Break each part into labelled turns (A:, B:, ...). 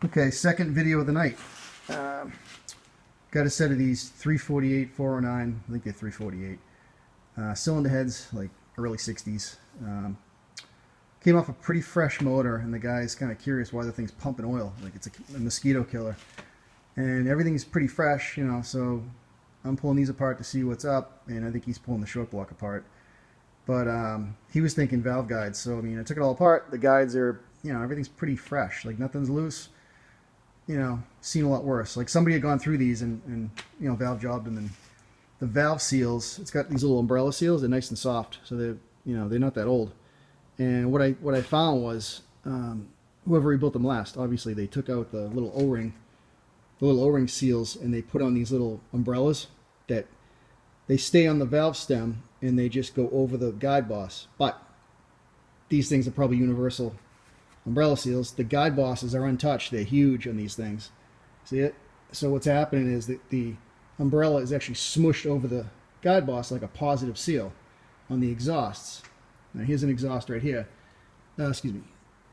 A: Okay, second video of the night. Got a set of these 348, 409, I think they're 348. Cylinder heads, like early 60s. Came off a pretty fresh motor, and the guy's kind of curious why the thing's pumping oil, like it's a mosquito killer. And everything's pretty fresh, you know, so I'm pulling these apart to see what's up, and I think he's pulling the short block apart. But he was thinking valve guides, so I mean, I took it all apart. The guides are, you know, everything's pretty fresh, like nothing's loose. You know, seen a lot worse. Like somebody had gone through these and you know, valve jobbed them, and the valve seals, it's got these little umbrella seals. They're nice and soft, so they're, you know, they're not that old. And what I found was whoever rebuilt them last, obviously they took out the little O-ring seals, and they put on these little umbrellas that they stay on the valve stem and they just go over the guide boss. But these things are probably universal umbrella seals. The guide bosses are untouched. They're huge on these things. See it? So what's happening is that the umbrella is actually smushed over the guide boss like a positive seal on the exhausts. Now here's an exhaust right here. Excuse me.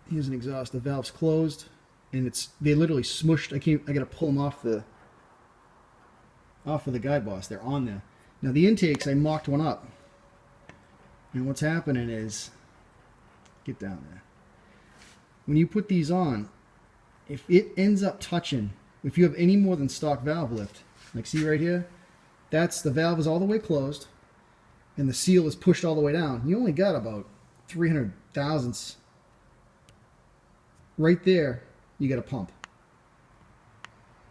A: Here's an exhaust. The valve's closed, and they literally smushed. I got to pull them off of the guide boss. They're on there. Now the intakes, I mocked one up, and what's happening is, get down there. When you put these on, if it ends up touching, if you have any more than stock valve lift, like see right here, that's the valve is all the way closed and the seal is pushed all the way down. You only got about 300 thousandths. Right there, you got a pump.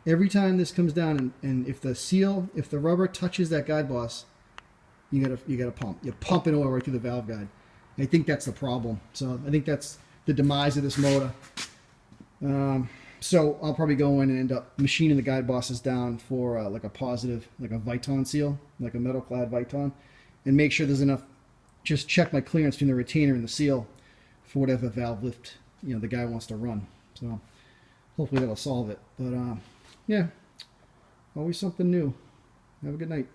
A: Every time this comes down, and if the rubber touches that guide boss, you got a pump. You're pumping oil right through the valve guide. I think that's the problem. So I think that's the demise of this motor. So I'll probably go in and end up machining the guide bosses down for like a positive, like a Viton seal, like a metal clad Viton, and make sure there's enough. Just check my clearance between the retainer and the seal for whatever valve lift, you know, the guy wants to run. So hopefully that'll solve it. But yeah, always something new. Have a good night.